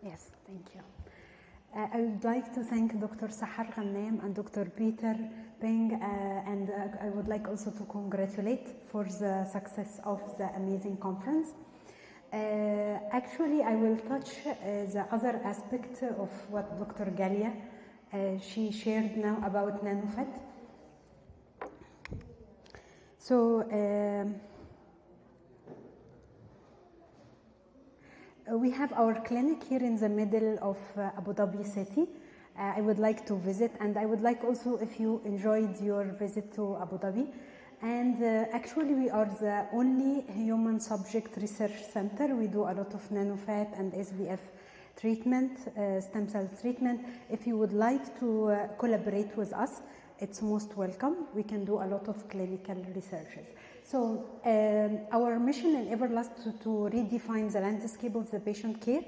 Yes, thank you. I would like to thank Dr. Sahar Ghanem and Dr. Peter Peng, and I would like also to congratulate for the success of the amazing conference. Actually, I will touch the other aspect of what Dr. Galia she shared now about NanoFed. So, we have our clinic here in the middle of Abu Dhabi city. I would like to visit, and I would like also if you enjoyed your visit to Abu Dhabi. And actually we are the only human subject research center. We do a lot of nanofat and SVF treatment, stem cell treatment. If you would like to collaborate with us, it's most welcome. We can do a lot of clinical researches. So our mission in Everlast to redefine the landscape of the patient care,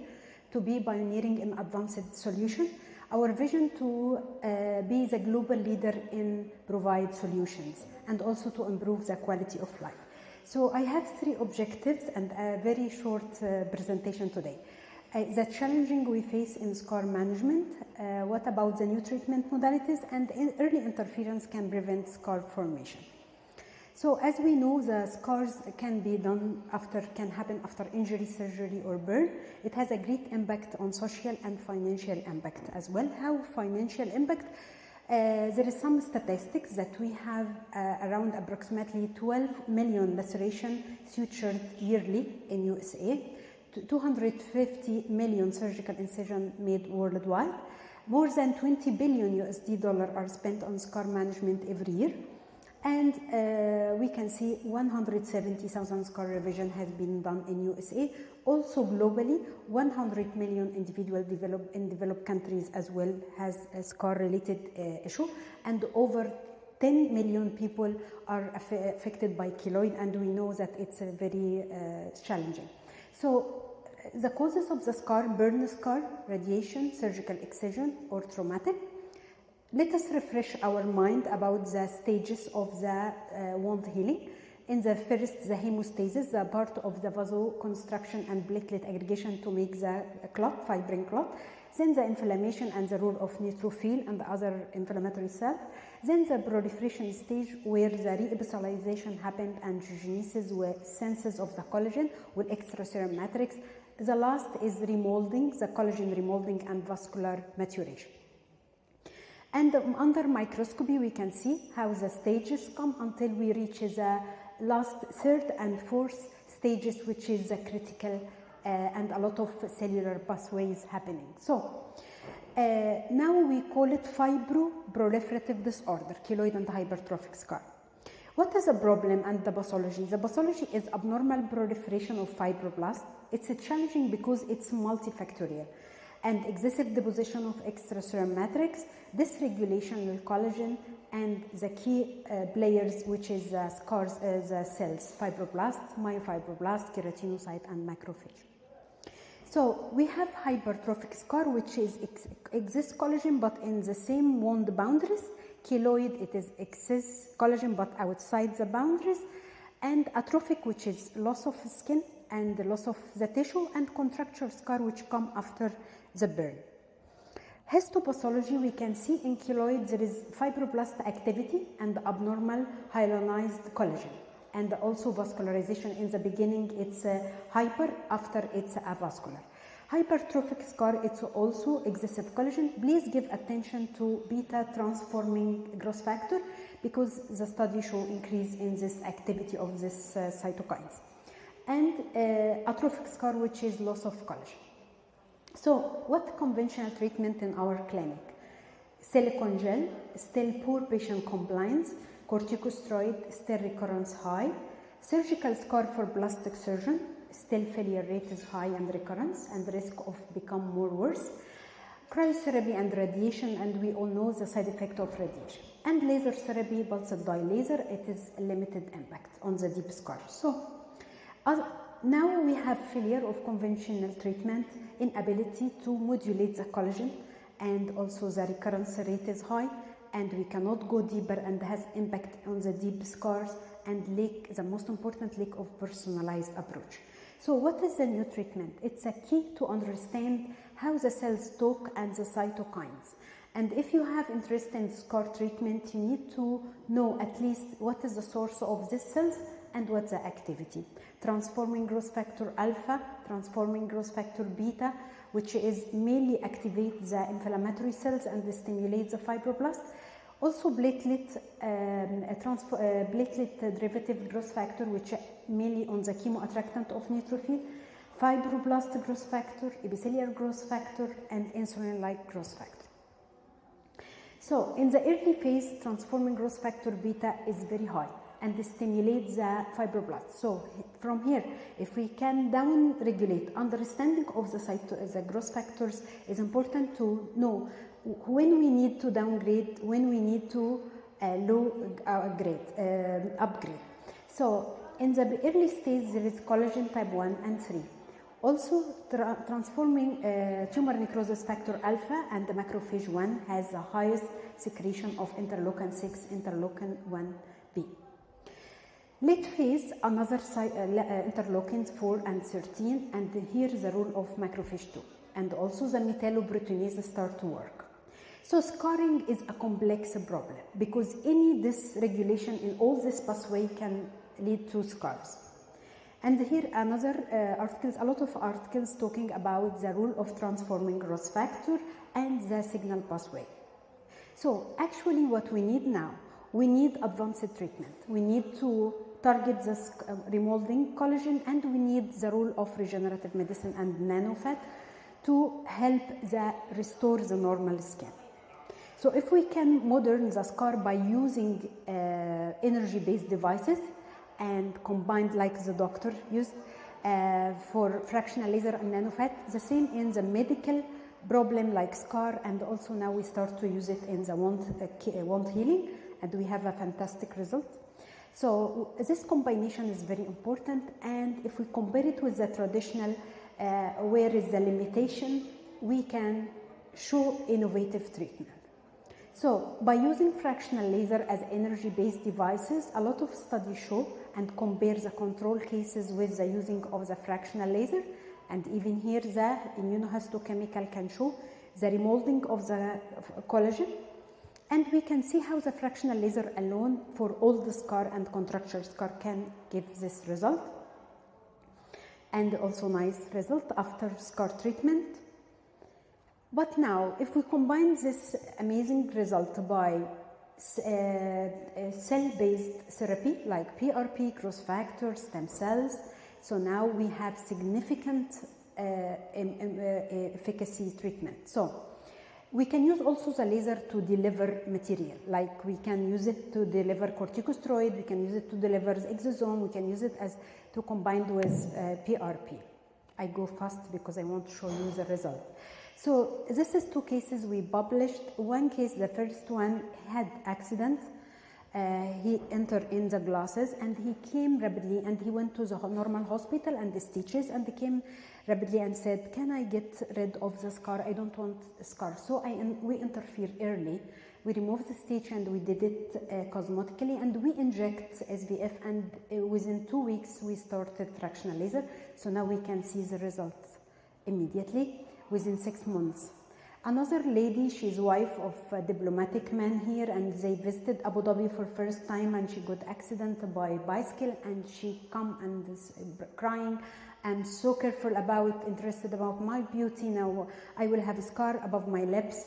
to be pioneering in advanced solution. Our vision to be the global leader in provide solutions and also to improve the quality of life. So I have 3 objectives and a very short presentation today. The challenging we face in scar management, what about the new treatment modalities, and early interference can prevent scar formation. So as we know, the scars can happen after injury, surgery or burn. It has a great impact on social and financial impact as well. How financial impact? There is some statistics that we have around approximately 12 million laceration sutured yearly in USA, 250 million surgical incision made worldwide. More than 20 billion USD are spent on scar management every year. And we can see 170,000 scar revision has been done in USA. Also globally, 100 million individual in developed countries as well has a scar-related issue, and over 10 million people are affected by keloid, and we know that it's very challenging. So the causes of the scar: burn scar, radiation, surgical excision, or traumatic. Let us refresh our mind about the stages of the wound healing. In the first, the hemostasis, the part of the vasoconstriction and platelet aggregation to make the clot, fibrin clot. Then the inflammation and the role of neutrophil and other inflammatory cells. Then the proliferation stage, where the re-epithelialization happened and genesis with senses of the collagen with extracellular matrix. The last is remolding, the collagen remolding and vascular maturation. And under microscopy, we can see how the stages come until we reach the last 3rd and 4th stages, which is the critical and a lot of cellular pathways happening. So now we call it fibroproliferative disorder, keloid and hypertrophic scar. What is the problem and the pathology? The pathology is abnormal proliferation of fibroblasts. It's challenging because it's multifactorial, and excessive deposition of extracellular matrix, dysregulation of collagen, and the key players, which is the scars, the cells, fibroblasts, myofibroblasts, keratinocyte, and macrophage. So we have hypertrophic scar, which is excess collagen but in the same wound boundaries. Keloid, it is excess collagen but outside the boundaries. And atrophic, which is loss of skin and the loss of the tissue, and contracture scar, which come after the burn. Histopathology, we can see in keloid there is fibroblast activity and abnormal hyalinized collagen, and also vascularization. In the beginning it's hyper, after it's avascular. Hypertrophic scar, it's also excessive collagen. Please give attention to beta transforming growth factor, because the study show increase in this activity of this cytokines. And atrophic scar, which is loss of collagen. So what conventional treatment in our clinic? Silicone gel, still poor patient compliance. Corticosteroid, still recurrence high. Surgical scar for plastic surgeon, still failure rate is high and recurrence and risk of become more worse. Cryotherapy and radiation, and we all know the side effect of radiation. And laser therapy, pulsed dye laser, it is a limited impact on the deep scar. So now we have failure of conventional treatment, inability to modulate the collagen, and also the recurrence rate is high, and we cannot go deeper, and has impact on the deep scars, and the most important lack of personalized approach. So what is the new treatment? It's a key to understand how the cells talk and the cytokines. And if you have interest in scar treatment, you need to know at least what is the source of these cells and what's the activity. Transforming growth factor alpha, transforming growth factor beta, which is mainly activate the inflammatory cells and stimulate the fibroblast. Also platelet derivative growth factor, which mainly on the chemoattractant of neutrophil, fibroblast growth factor, epithelial growth factor, and insulin-like growth factor. So in the early phase, transforming growth factor beta is very high and stimulates the fibroblasts. So from here, if we can down-regulate, understanding of the growth factors is important to know when we need to downgrade, when we need to upgrade. So in the early stage, there is collagen type 1 and 3. Also, transforming tumor necrosis factor alpha and the macrophage 1 has the highest secretion of interleukin 6, interleukin 1b. Late phase, another interleukins 4 and 13, and here the role of macrophage 2. And also the metalloproteinase start to work. So scarring is a complex problem because any dysregulation in all this pathway can lead to scars. And here another articles, a lot of articles talking about the role of transforming growth factor and the signal pathway. So actually what we need now, we need advanced treatment. We need to target the remolding collagen, and we need the role of regenerative medicine and nanofat to help restore the normal skin. So if we can modern the scar by using energy-based devices and combined like the doctor used for fractional laser and nanofat, the same in the medical problem like scar, and also now we start to use it in the wound healing, and we have a fantastic result. So this combination is very important, and if we compare it with the traditional where is the limitation, we can show innovative treatment. So by using fractional laser as energy-based devices, a lot of studies show and compare the control cases with the using of the fractional laser, and even here the immunohistochemical can show the remolding of the collagen, and we can see how the fractional laser alone for all the scar and contracture scar can give this result, and also nice result after scar treatment. But now, if we combine this amazing result by cell-based therapy like PRP, growth factor, stem cells, so now we have significant efficacy treatment. So we can use also the laser to deliver material, like we can use it to deliver corticosteroid, we can use it to deliver exosome, we can use it as to combine with PRP. I go fast because I want to show you the result. So this is two cases we published. One case, the first one had accident. He entered in the glasses and he came rapidly, and he went to the normal hospital and the stitches, and he came rapidly and said, can I get rid of the scar? I don't want a scar. So we interfere early. We removed the stitch and we did it cosmetically, and we inject SVF, and within 2 weeks we started fractional laser. So now we can see the results immediately within 6 months. Another lady, she's wife of a diplomatic man here, and they visited Abu Dhabi for first time, and she got accident by bicycle, and she come and is crying. I'm so careful about, interested about my beauty now. I will have a scar above my lips.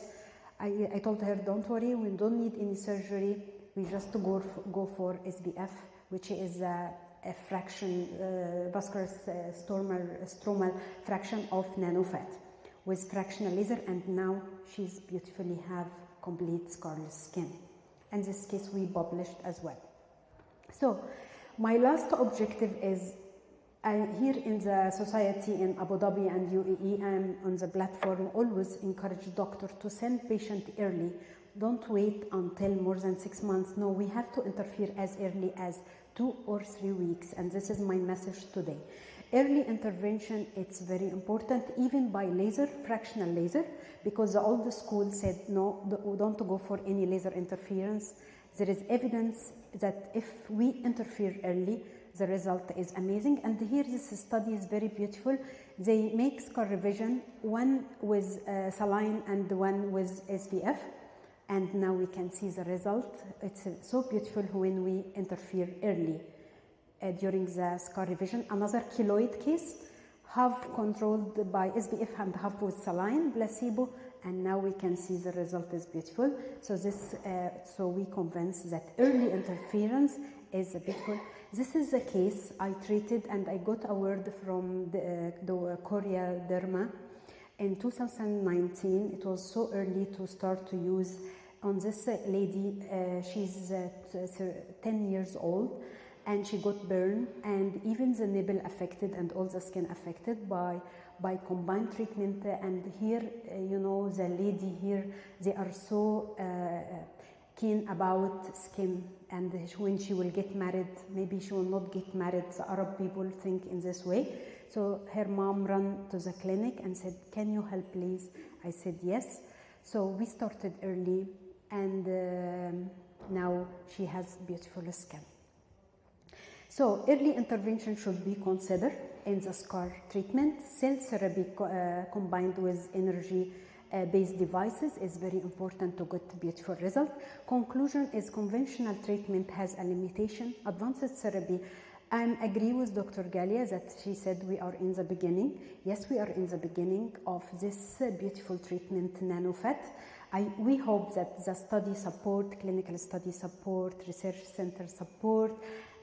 I told her, don't worry, we don't need any surgery. We just go for SVF, which is a fraction, vascular stromal fraction of nanofat with fractional laser, and now she's beautifully have complete scarless skin. And this case we published as well. So my last objective is here in the society in Abu Dhabi and UAE, I'm on the platform, always encourage doctor to send patient early. Don't wait until more than 6 months. No, we have to interfere as early as 2 or 3 weeks, and this is my message today. Early intervention, it's very important, even by laser, fractional laser, because the old school said, no, don't go for any laser interference. There is evidence that if we interfere early, the result is amazing. And here this study is very beautiful. They make scar revision, one with saline and one with SVF. And now we can see the result. It's so beautiful when we interfere early during the scar revision. Another keloid case, half controlled by SVF and half with saline placebo, and now we can see the result is beautiful. So so we convinced that early interference is beautiful. This is the case I treated, and I got award from the Korea Derma in 2019. It was so early to start to use on this lady. She's 10 years old, and she got burned, and even the nipple affected and all the skin affected by combined treatment. And here, you know, the lady here, they are so keen about skin, and when she will get married, maybe she will not get married. The Arab people think in this way. So her mom ran to the clinic and said, "Can you help, please?" I said yes. So we started early, and now she has beautiful skin. So early intervention should be considered in the scar treatment. Cell therapy combined with energy-based devices is very important to get beautiful result. Conclusion is conventional treatment has a limitation. Advanced therapy, I agree with Dr. Galia that she said we are in the beginning. Yes, we are in the beginning of this beautiful treatment, nano fat. We hope that the study support, clinical study support, research center support,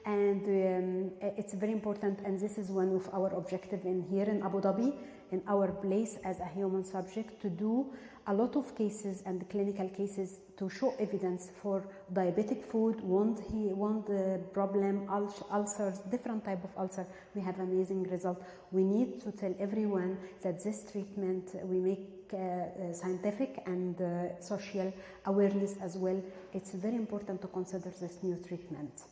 and it's very important, and this is one of our objectives here in Abu Dhabi, in our place as a human subject, to do a lot of cases and clinical cases to show evidence for diabetic food, wound problem, ulcers, different type of ulcer. We have amazing result. We need to tell everyone that this treatment, we make scientific and social awareness as well. It's very important to consider this new treatment.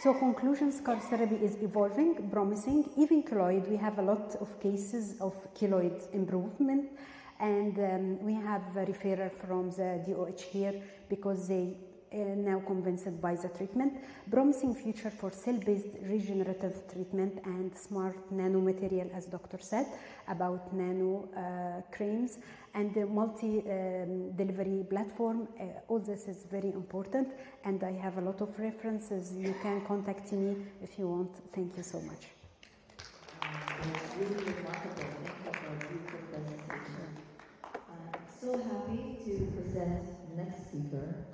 So conclusion, scar therapy is evolving, promising. Even keloid, we have a lot of cases of keloid improvement, and we have a referral from the DOH here because they now convinced by the treatment. Promising future for cell-based regenerative treatment and smart nano material, as doctor said, about nano creams and the multi-delivery platform. All this is very important, and I have a lot of references. You can contact me if you want. Thank you so much. It's really remarkable. Thank you for a beautiful presentation. I'm so happy to present the next speaker,